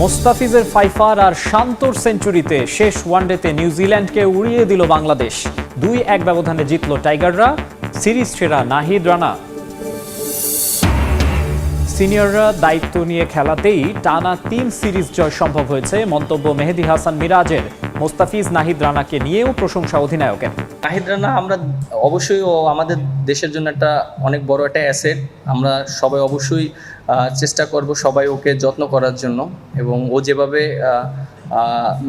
মোস্তাফিজের Pfeiffer আর শান্তর সেঞ্চুরিতে শেষ ওয়ানডেতে নিউজিল্যান্ডকে উড়িয়ে দিল বাংলাদেশ। 2-1 ব্যবধানে জিতল টাইগাররা। সিরিজ সেরা নাহিদ রানা। সিনিয়ররা দায়িত্ব নিয়ে খেলাতেই টানা 3 সিরিজ জয় সম্ভব হয়েছে, মন্তব্য মেহেদী হাসান মিরাজের। মোস্তাফিজ নাহিদ রানাকে নিয়েও প্রশংসা অধিনায়কের। নাহিদ রানা আমরা অবশ্যই আমাদের দেশের জন্য একটা অনেক বড় একটা অ্যাসেট। আমরা সবাই অবশ্যই চেষ্টা করব সবাই ওকে যত্ন করার জন্য, এবং ও যেভাবে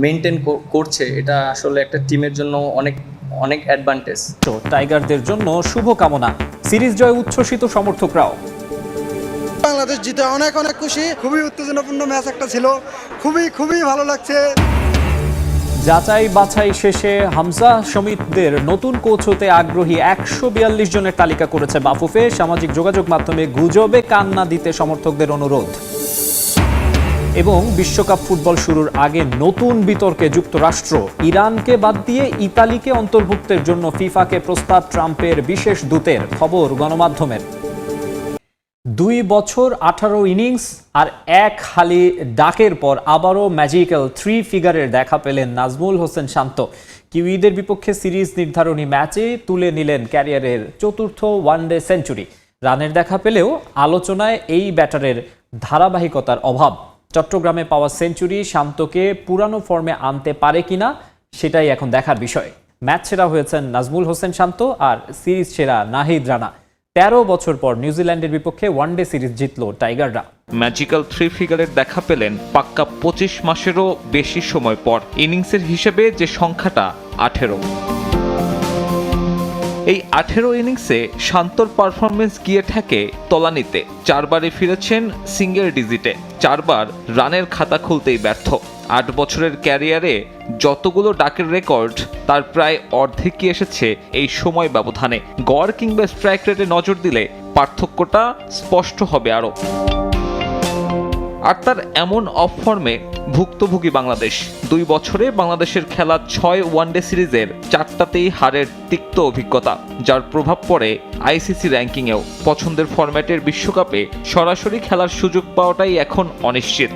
মেনটেন করছে এটা আসলে একটা টিমের জন্য অনেক অনেক অ্যাডভান্টেজ। টাইগারদের জন্য শুভকামনা। সিরিজ জয় উচ্ছ্বসিত সমর্থকরাও। বাংলাদেশ জিতে অনেক অনেক খুশি। খুবই উত্তেজনাপূর্ণ ম্যাচ একটা ছিল, খুবই ভালো লাগছে। যাচাই বাছাই শেষে হামজা সমিতদের নতুন কোচ হতে আগ্রহী 142 জনের তালিকা করেছে বাফুফে। সামাজিক যোগাযোগ মাধ্যমে গুজবে কান না দিতে সমর্থকদের অনুরোধ। এবং বিশ্বকাপ ফুটবল শুরুর আগে নতুন বিতর্কে যুক্তরাষ্ট্র। ইরানকে বাদ দিয়ে ইতালিকে অন্তর্ভুক্তের জন্য ফিফাকে প্রস্তাব ট্রাম্পের বিশেষ দূতের। খবর গণমাধ্যমের। 2 বছর 18 ইনিংস আর 1 হালি ডাকের পর আবারও ম্যাজিক্যাল 3 ফিগারের দেখা পেলেন নাজমুল হোসেন শান্ত। কিউইদের বিপক্ষে সিরিজ নির্ধারণী ম্যাচে তুলে নিলেন ক্যারিয়ারের 4র্থ ওয়ানডে সেঞ্চুরি। রানের দেখা পেলেও আলোচনায় এই ব্যাটারের ধারাবাহিকতার অভাব। চট্টগ্রামে পাওয়া সেঞ্চুরি শান্তকে পুরানো ফর্মে আনতে পারে কিনা সেটাই এখন দেখার বিষয়। ম্যাচ সেরা হয়েছেন নাজমুল হোসেন শান্ত আর সিরিজ সেরা নাহিদ রানা। 13 বছর পর নিউজিল্যান্ডের বিপক্ষে ওয়ানডে সিরিজ জিতল টাইগাররা। ম্যাজিক্যাল 3 ফিগারের দেখা পেলেন পাক্কা 25 মাসেরও বেশি সময় পর। ইনিংসের হিসেবে যে সংখ্যাটা 18। এই 18 ইনিংসে শান্তর পারফরমেন্স গিয়ে থাকে তলানিতে। 4বারই ফিরেছেন সিঙ্গেল ডিজিটে, 4বার রানের খাতা খুলতেই ব্যর্থ। 8 বছরের ক্যারিয়ারে যতগুলো ডাকের রেকর্ড তার প্রায় অর্ধেকই এসেছে এই সময় ব্যবধানে। গড় কিংবা স্ট্রাইক রেটে নজর দিলে পার্থক্যটা স্পষ্ট হবে আরও। আর তার এমন অফ ফর্মে ভুক্তভোগী বাংলাদেশ। 2 বছরে বাংলাদেশের খেলা 6 ওয়ানডে সিরিজের 4টাতেই হারের তিক্ত অভিজ্ঞতা, যার প্রভাব পড়ে আইসিসি র্যাঙ্কিংয়েও। পছন্দের ফরম্যাটের বিশ্বকাপে সরাসরি খেলার সুযোগ পাওয়াটাই এখন অনিশ্চিত।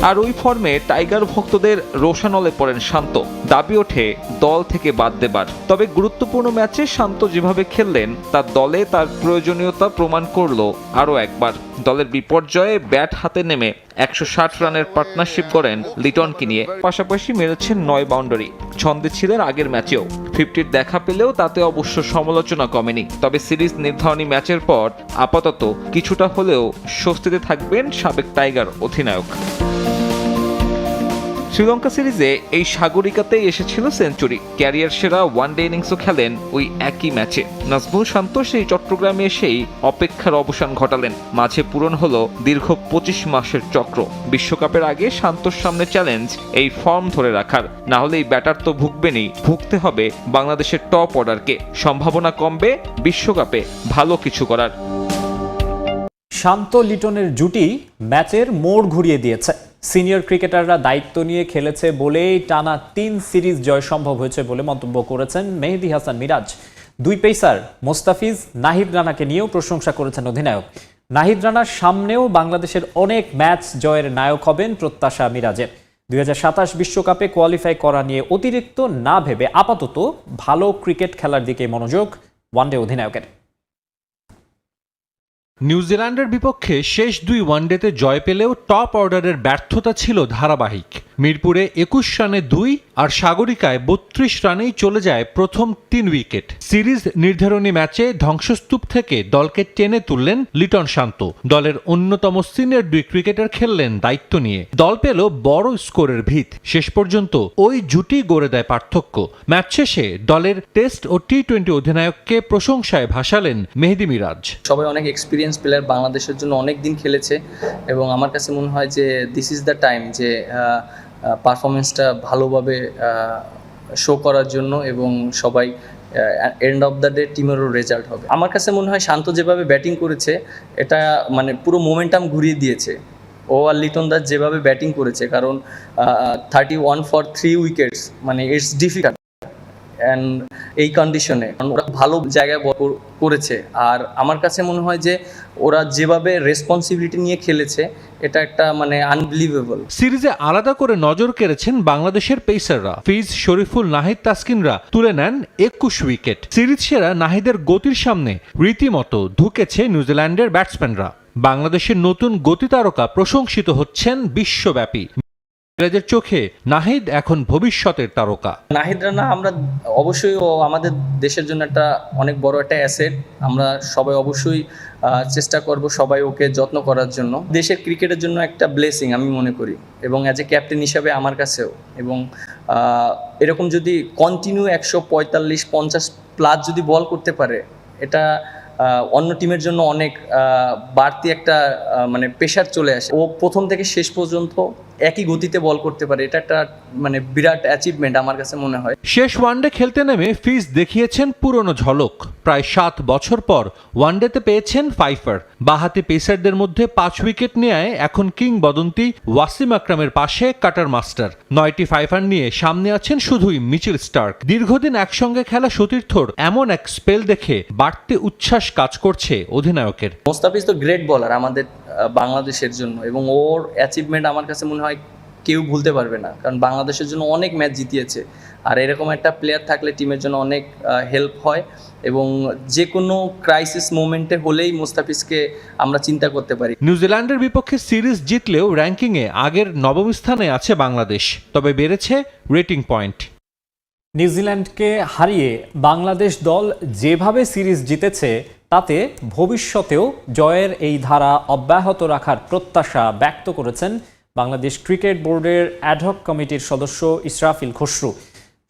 আর ওই ফর্মে টাইগার ভক্তদের রোষানলে পড়েন শান্ত। দাবি ওঠে দল থেকে বাদ দেবার। তবে গুরুত্বপূর্ণ ম্যাচে শান্ত যেভাবে খেললেন তার দলে তার প্রয়োজনীয়তা প্রমাণ করলো আরও একবার। দলের বিপর্যয়ে ব্যাট হাতে নেমে 160 রানের পার্টনারশিপ করেন লিটনকে নিয়ে। পাশাপাশি মেরেছেন 9 বাউন্ডারি। ছন্দে ছিলেন আগের ম্যাচেও। 50-র দেখা পেলেও তাতে অবশ্য সমালোচনা কমেনি। তবে সিরিজ নির্ধারণী ম্যাচের পর আপাতত কিছুটা হলেও স্বস্তিতে থাকবেন সাবেক টাইগার অধিনায়ক। শ্রীলঙ্কা সিরিজে এই সাগরিকাতেই এসেছিল সেঞ্চুরি। ক্যারিয়ার সেরা ওয়ানডে ইনিংসও খেলেন ওই একই ম্যাচে। নাজমুল শান্ত সেই চট্টগ্রামে এসেই অপেক্ষার অবসান ঘটালেন। মাঝে পূরণ হলো দীর্ঘ 25 মাসের চক্র। বিশ্বকাপের আগে শান্তর সামনে চ্যালেঞ্জ এই ফর্ম ধরে রাখার। না হলে এই ব্যাটার তো ভুগবেনই, ভুগতে হবে বাংলাদেশের টপ অর্ডারকে। সম্ভাবনা কমবে বিশ্বকাপে ভালো কিছু করার। শান্ত লিটনের জুটি ম্যাচের মোড় ঘুরিয়ে দিয়েছে। সিনিয়র ক্রিকেটাররা দায়িত্ব নিয়ে খেলেছে বলেই টানা 3 সিরিজ জয় সম্ভব হয়েছে বলে মন্তব্য করেছেন মেহেদী হাসান মিরাজ। 2 পেসার মোস্তাফিজ নাহিদ রানাকে নিয়েও প্রশংসা করেছেন অধিনায়ক। নাহিদ রানার সামনেও বাংলাদেশের অনেক ম্যাচ জয়ের নায়ক হবেন প্রত্যাশা মিরাজের। 2027 বিশ্বকাপে কোয়ালিফাই করা নিয়ে অতিরিক্ত না ভেবে আপাতত ভালো ক্রিকেট খেলার দিকে মনোযোগ ওয়ানডে অধিনায়কের। নিউজিল্যান্ডের বিপক্ষে শেষ 2 ওয়ানডেতে জয় পেলেও টপ অর্ডারের ব্যর্থতা ছিল ধারাবাহিক। মিরপুরে 21 রানে 2 আর সাগরিকায় 32 রানেই চলে যায় প্রথম 3 উইকেট। সিরিজ নির্ধারণী ম্যাচে ধ্বংসস্তূপ থেকে দলকে টেনে তুললেন লিটন শান্ত। দলের অন্যতম সিনিয়র 2 ক্রিকেটার খেললেন দায়িত্ব নিয়ে। দল পেল বড় স্কোরের ভিত। শেষ পর্যন্ত ওই জুটি গড়ে দেয় পার্থক্য। ম্যাচ শেষে দলের টেস্ট ও টি-20 অধিনায়ককে প্রশংসায় ভাসালেন মেহেদী মিরাজ। সবাই অনেক এক্সপিরিয়েন্স প্লেয়ার, বাংলাদেশের জন্য অনেক দিন খেলেছে, এবং আমার কাছে মনে হয় যে দিস ইজ দ্য টাইম যে পারফরমেন্সটা ভালোভাবে শো করার জন্য, এবং সবাই এন্ড অফ দ্য ডে টিমেরও রেজাল্ট হবে। আমার কাছে মনে হয় শান্ত যেভাবে ব্যাটিং করেছে এটা মানে পুরো মোমেন্টাম ঘুরিয়ে দিয়েছে। ও আর লিটন দাস যেভাবে ব্যাটিং করেছে, কারণ 31 ফর 3 উইকেটস মানে ইটস ডিফিকাল্ট। অ্যান্ড এই কন্ডিশনে ওরা ভালো জায়গায় করেছে। আর আমার কাছে মনে হয় যে ওরা যেভাবে রেসপন্সিবিলিটি নিয়ে খেলেছে এটা একটা মানে আনবিলিভেবল। সিরিজে আলাদা করে নজর কেড়েছেন বাংলাদেশের পেসাররা। ফিজ, শরীফুল, নাহিদ, তাসকিনরা তুলে নেন 21 উইকেট। সিরিজ সেরা নাহিদের গতির সামনে রীতিমতো ধুকেছে নিউজিল্যান্ডের ব্যাটসম্যানরা। বাংলাদেশের নতুন গতি তারকা প্রশংসিত হচ্ছেন বিশ্বব্যাপী। সিরাজের চোখে নাহিদ এখন ভবিষ্যতের তারকা। নাহিদ রানা আমরা অবশ্যই ও আমাদের দেশের জন্য একটা অনেক বড় একটা অ্যাসেট। আমরা সবাই অবশ্যই চেষ্টা করব সবাই ওকে যত্ন করার জন্য। দেশের ক্রিকেটের জন্য একটা ব্লেসিং আমি মনে করি, এবং অ্যাজ এ ক্যাপ্টেন হিসাবে আমার কাছেও। এবং এরকম যদি কন্টিনিউ 145-50 প্লাস যদি বল করতে পারে, এটা অন্য টিমের জন্য অনেক বাড়তি একটা মানে প্রেশার চলে আসে। ও প্রথম থেকে শেষ পর্যন্ত একই গতিতে বল করতে পারে, এটা একটা মানে বিরাট অ্যাচিভমেন্ট আমার কাছে মনে হয়। শেষ ওয়ানডে খেলতে নেমে ফিজ দেখিয়েছেন পুরনো ঝলক। প্রায় 7 বছর পর ওয়ানডেতে পেয়েছেন ফাইফার। বাঁহাতি পেসারদের মধ্যে 5 উইকেট নেয় এখন কিংবদন্তি ওয়াসিম আকরামের পাশে কাটার মাস্টার। 9টি ফাইফার নিয়ে সামনে আছেন শুধুই মিচেল স্টার্ক। দীর্ঘদিন একসঙ্গে খেলা সতীর্থর এমন এক স্পেল দেখে বাড়তি উচ্ছ্বাস কাজ করছে অধিনায়কের। মোস্তাফিজ তো গ্রেট বলার আমাদের বাংলাদেশের জন্য, এবং ওর অ্যাচিভমেন্ট আমার কাছে মনে হয় কেউ ভুলতে পারবে না, কারণ বাংলাদেশের জন্য অনেক ম্যাচ জিতিয়েছে। আর এরকম একটা প্লেয়ার থাকলে টিমের জন্য অনেক হেল্প হয়, এবং যে কোনো ক্রাইসিস মোমেন্টে হলেই মোস্তাফিজকে আমরা চিন্তা করতে পারি। নিউজিল্যান্ডের বিপক্ষে সিরিজ জিতলেও র্যাঙ্কিংয়ে আগের 9ম স্থানে আছে বাংলাদেশ, তবে বেড়েছে রেটিং পয়েন্ট। নিউজিল্যান্ডকে হারিয়ে বাংলাদেশ দল যেভাবে সিরিজ জিতেছে তাতে ভবিষ্যতেও জয়ের এই ধারা অব্যাহত রাখার প্রত্যাশা ব্যক্ত করেছেন বাংলাদেশ ক্রিকেট বোর্ডের অ্যাডহক কমিটির সদস্য ইসরাফিল খসরু।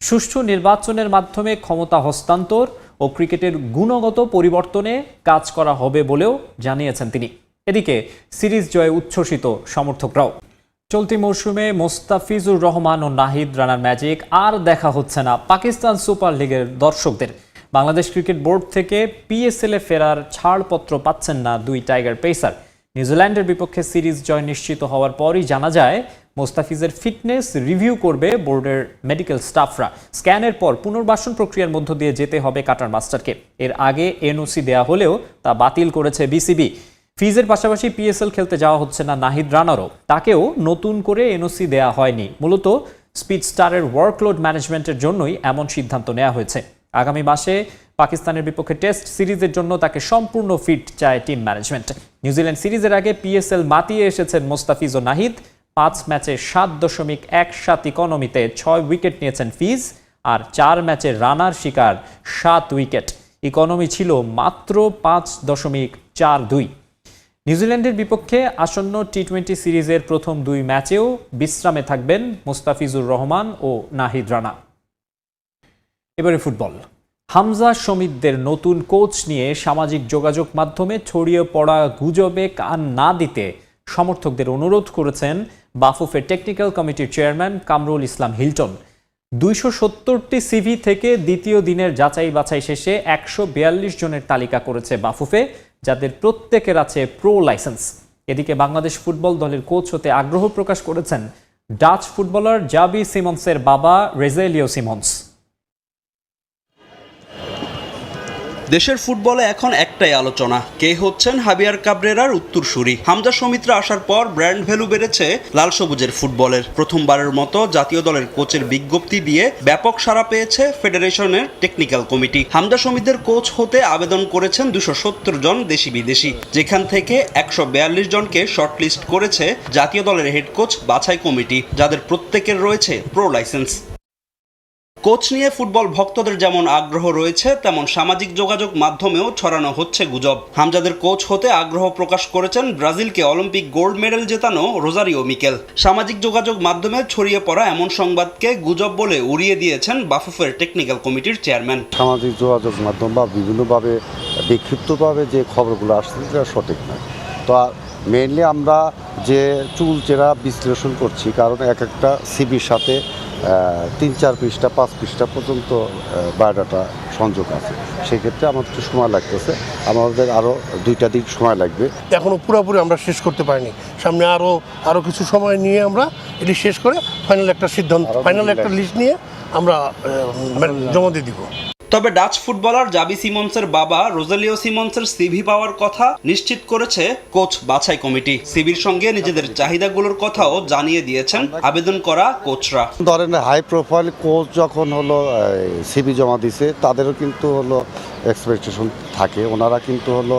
সুষ্ঠু নির্বাচনের মাধ্যমে ক্ষমতা হস্তান্তর ও ক্রিকেটের গুণগত পরিবর্তনে কাজ করা হবে বলেও জানিয়েছেন তিনি। এদিকে সিরিজ জয়ে উচ্ছ্বসিত সমর্থকরাও। চলতি মৌসুমে মোস্তাফিজুর রহমান ও নাহিদ রানার ম্যাজিক আর দেখা হচ্ছে না পাকিস্তান সুপার লিগের দর্শকদের। বাংলাদেশ ক্রিকেট বোর্ড থেকে পিএসএল-এ ফেরার ছাড়পত্র পাচ্ছেন না 2 টাইগার পেসার। নিউজিল্যান্ডের বিপক্ষে সিরিজ জয় নিশ্চিত হওয়ার পরই জানা যায় মোস্তাফিজের ফিটনেস রিভিউ করবে বোর্ডের মেডিকেল স্টাফরা। স্ক্যানের পর পুনর্বাসন প্রক্রিয়ার মধ্য দিয়ে যেতে হবে কাটার মাস্টারকে। এর আগে এনওসি দেয়া হলেও তা বাতিল করেছে বিসিবি। ফিজের পাশাপাশি পিএসএল খেলতে যাওয়া হচ্ছে না নাহিদ রানারও, তাকেও নতুন করে এনওসি দেয়া হয়নি। মূলত স্পিড স্টারের ওয়ার্কলোড ম্যানেজমেন্টের জন্যই এমন সিদ্ধান্ত নেওয়া হয়েছে। আগামী মাসে পাকিস্তানের বিপক্ষে টেস্ট সিরিজের জন্য তাকে সম্পূর্ণ ফিট চায় টিম ম্যানেজমেন্ট। নিউজিল্যান্ড সিরিজের আগে পিএসএল মাতিয়ে এসেছেন মোস্তাফিজ ও নাহিদ। 5 ম্যাচে 7.17 ইকোনমিতে 6 উইকেট নিয়েছেন ফিজ, আর 4 ম্যাচে রানার শিকার 7 উইকেট। ইকোনমি ছিল মাত্র 5.42। নিউজিল্যান্ডের বিপক্ষে আসন্ন টি-20 সিরিজের প্রথম 2 ম্যাচেও বিশ্রামে থাকবেন মোস্তাফিজুর রহমান ও নাহিদ রানা। এবারে ফুটবল। হামজা সমিতদের নতুন কোচ নিয়ে সামাজিক যোগাযোগ মাধ্যমে ছড়িয়ে পড়া গুজবে কান না দিতে সমর্থকদের অনুরোধ করেছেন বাফুফের টেকনিক্যাল কমিটির chairman Kamrul Islam Hilton. 270টি CV থেকে দ্বিতীয় দিনের যাচাই বাছাই শেষে 142 জনের তালিকা করেছে বাফুফে, যাদের প্রত্যেকের আছে প্রো লাইসেন্স। এদিকে বাংলাদেশ ফুটবল দলের কোচ হতে আগ্রহ প্রকাশ করেছেন ডাচ ফুটবলার জাবি সিমন্সের বাবা রেজেলিও সিমন্স। দেশের ফুটবলে এখন একটাই আলোচনা, কে হচ্ছেন হাবিয়ার কাবরেরার উত্তরসূরি। হামজা সমিতরা আসার পর ব্র্যান্ড ভ্যালু বেড়েছে লাল সবুজের ফুটবলের। প্রথমবারের মতো জাতীয় দলের কোচের বিজ্ঞপ্তি দিয়ে ব্যাপক সাড়া পেয়েছে ফেডারেশনের টেকনিক্যাল কমিটি। হামজা সমিতদের কোচ হতে আবেদন করেছেন 270 জন দেশি বিদেশি, যেখান থেকে 142 জনকে শর্টলিস্ট করেছে জাতীয় দলের হেড কোচ বাছাই কমিটি, যাদের প্রত্যেকের রয়েছে প্রো লাইসেন্স। কোচ নিয়ে ফুটবল ভক্তদের যেমন আগ্রহ রয়েছে, তেমন সামাজিক যোগাযোগ মাধ্যমেও ছড়ানো হচ্ছে গুজব। হামজাদের কোচ হতে আগ্রহ প্রকাশ করেছেন ব্রাজিলকে অলিম্পিক গোল্ড মেডেল জেতানো রোজারিও মিকেল। সামাজিক যোগাযোগ মাধ্যমে ছড়িয়ে পড়া এমন সংবাদকে গুজব বলে উড়িয়ে দিয়েছেন বাফুফের টেকনিক্যাল কমিটির চেয়ারম্যান। সামাজিক যোগাযোগ মাধ্যম বা বিভিন্নভাবে বিক্ষিপ্তভাবে যে খবরগুলো আসছে সেটা সঠিক নয়। তো মেইনলি আমরা যে চুলচেরা বিশ্লেষণ করছি, কারণ এক একটা সিবির সাথে 3-4 পৃষ্ঠা 5 পৃষ্ঠা পর্যন্ত বায়োডাটা সংযোগ আছে। সেক্ষেত্রে আমাদের একটু সময় লাগতেছে, আমাদের আরও 2টা দিন সময় লাগবে। এখনও পুরোপুরি আমরা শেষ করতে পারিনি, সামনে আরও কিছু সময় নিয়ে আমরা এটি শেষ করে ফাইনাল একটা সিদ্ধান্ত, ফাইনাল একটা লিস্ট নিয়ে আমরা জমা দিয়ে দিব। তবে ডাচ ফুটবলার জাবি সিমন্সের বাবা রোজালিও সিমন্সের সিভি পাওয়ার কথা নিশ্চিত করেছে কোচ বাছাই কমিটি। সিভির সঙ্গে নিজেদের চাহিদাগুলোর কথাও জানিয়ে দিয়েছেন আবেদন করা কোচরা। ধরেন হাই প্রোফাইল কোচ যখন হলো সিভি জমা দিছে, তাদেরও কিন্তু হলো এক্সপেকটেশন থাকে। ওনারা কিন্তু হলো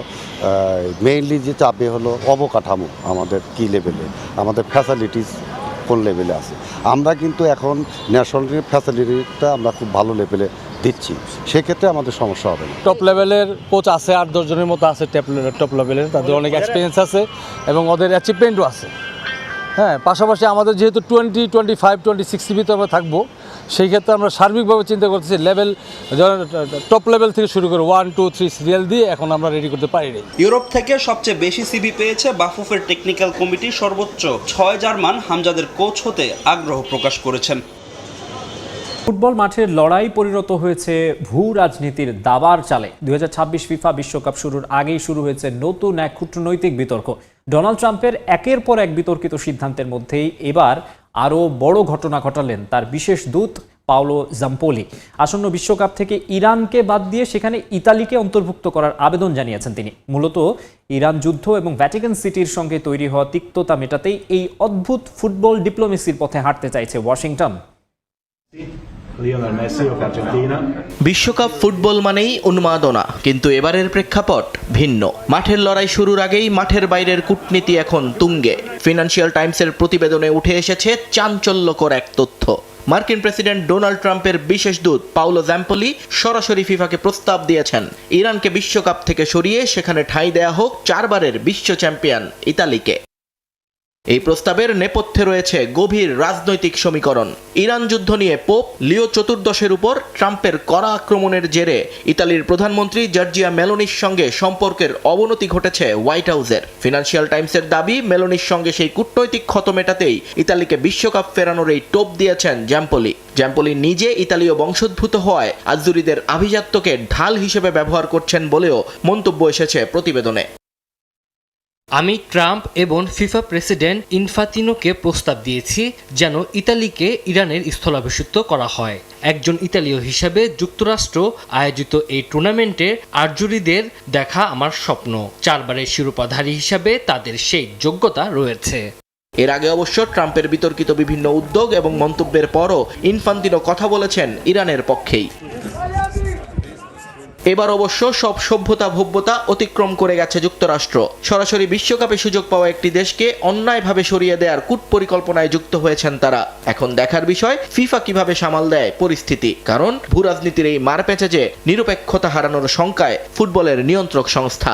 মেইনলি যে চাপে হলো অবকাঠামো, আমাদের কি লেভেলে, আমাদের ফ্যাসিলিটিস কোন লেভেলে আছে। আমরা কিন্তু এখন ন্যাশনাল ফ্যাসিলিটিটা আমরা খুব ভালো লেভেলে দিচ্ছি, সেক্ষেত্রে আমাদের সমস্যা হবে না। টপ লেভেলের কোচ আছে, 8-10 জনের মতো আছে টপ লেভেলের, তাদের অনেক এক্সপিরিয়েন্স আছে এবং ওদের অ্যাচিভমেন্টও আছে। হ্যাঁ, পাশাপাশি আমাদের যেহেতু 20, 25, 26 ভিতরে আমরা থাকবো, সেই ক্ষেত্রে আমরা সার্বিকভাবে চিন্তা করতেছি লেভেল, টপ লেভেল থেকে শুরু করে 1, 2, 3 সিরিয়াল দিয়ে এখন আমরা রেডি করতে পারি। ইউরোপ থেকে সবচেয়ে বেশি সিভি পেয়েছে বাফুফের টেকনিক্যাল কমিটি। সর্বোচ্চ 6 জার্মান হামজাদের কোচ হতে আগ্রহ প্রকাশ করেছেন। ফুটবল মাঠের লড়াই পরিণত হয়েছে ভূ রাজনীতির দাবার চালে। 2026 ফিফা বিশ্বকাপ শুরুর আগেই শুরু হয়েছে নতুন এক কূটনৈতিক বিতর্ক। ডোনাল্ড ট্রাম্পের একের পর এক বিতর্কিত সিদ্ধান্তের মধ্যেই এবার আরও বড় ঘটনা ঘটালেন তার বিশেষ দূত পাওলো জাম্পোলি। আসন্ন বিশ্বকাপ থেকে ইরানকে বাদ দিয়ে সেখানে ইতালিকে অন্তর্ভুক্ত করার আবেদন জানিয়েছেন তিনি। মূলত ইরান যুদ্ধ এবং ভ্যাটিকান সিটির সঙ্গে তৈরি হওয়া তিক্ততা মেটাতেই এই অদ্ভুত ফুটবল ডিপ্লোমেসির পথে হাঁটতে চাইছে ওয়াশিংটন। বিশ্বকাপ ফুটবল মানেই উন্মাদনা, কিন্তু এবারের প্রেক্ষাপট ভিন্ন। মাঠের লড়াই শুরুর আগেই মাঠের বাইরের কূটনীতি এখন তুঙ্গে। ফিনান্সিয়াল টাইমসের প্রতিবেদনে উঠে এসেছে চাঞ্চল্যকর এক তথ্য। মার্কিন প্রেসিডেন্ট ডোনাল্ড ট্রাম্পের বিশেষ দূত পাওলো জাম্পোলি সরাসরি ফিফাকে প্রস্তাব দিয়েছেন ইরানকে বিশ্বকাপ থেকে সরিয়ে সেখানে ঠাঁই দেয়া হোক 4 বারের বিশ্ব চ্যাম্পিয়ন ইতালিকে। এই প্রস্তাবের নেপথ্যে রয়েছে গভীর রাজনৈতিক সমীকরণ। ইরান যুদ্ধ নিয়ে পোপ লিও চতুর্দশের উপর ট্রাম্পের কড়া আক্রমণের জেরে ইতালির প্রধানমন্ত্রী জর্জিয়া মেলোনির সঙ্গে সম্পর্কের অবনতি ঘটেছে হোয়াইট হাউসের। ফিনান্সিয়াল টাইমসের দাবি, মেলোনির সঙ্গে সেই কূটনৈতিক ক্ষত মেটাতেই ইতালিকে বিশ্বকাপ ফেরানোর এই টোপ দিয়েছেন জাম্পোলি। জাম্পোলি নিজে ইতালীয় বংশোদ্ভূত হওয়ায় আজ্জুরিদের আভিজাত্যকে ঢাল হিসেবে ব্যবহার করছেন বলেও মন্তব্য এসেছে প্রতিবেদনে। আমি ট্রাম্প এবং ফিফা প্রেসিডেন্ট ইনফাতিনোকে প্রস্তাব দিয়েছি যেন ইতালিকে ইরানের স্থলাভিষিক্ত করা হয়। একজন ইতালীয় হিসাবে যুক্তরাষ্ট্র আয়োজিত এই টুর্নামেন্টে আর্জুরিদের দেখা আমার স্বপ্ন। 4 বারের শিরোপাধারী হিসাবে তাদের সেই যোগ্যতা রয়েছে। এর আগে অবশ্য ট্রাম্পের বিতর্কিত বিভিন্ন উদ্যোগ এবং মন্তব্যের পরও ইনফান্তিনো কথা বলেছেন ইরানের পক্ষেই। এবার অবশ্য সব ভব্যতা অতিক্রম করে গেছে যুক্তরাষ্ট্র। সরাসরি বিশ্বকাপে সুযোগ পাওয়া একটি দেশকে অন্যায়ভাবে সরিয়ে দেওয়ার কূট পরিকল্পনায় যুক্ত হয়েছেন তারা। এখন দেখার বিষয় ফিফা কিভাবে সামাল দেয় পরিস্থিতি, কারণ ভূরাজনীতির এই মারপ্যাঁচে যে নিরপেক্ষতা হারানোর শঙ্কায় ফুটবলের নিয়ন্ত্রক সংস্থা।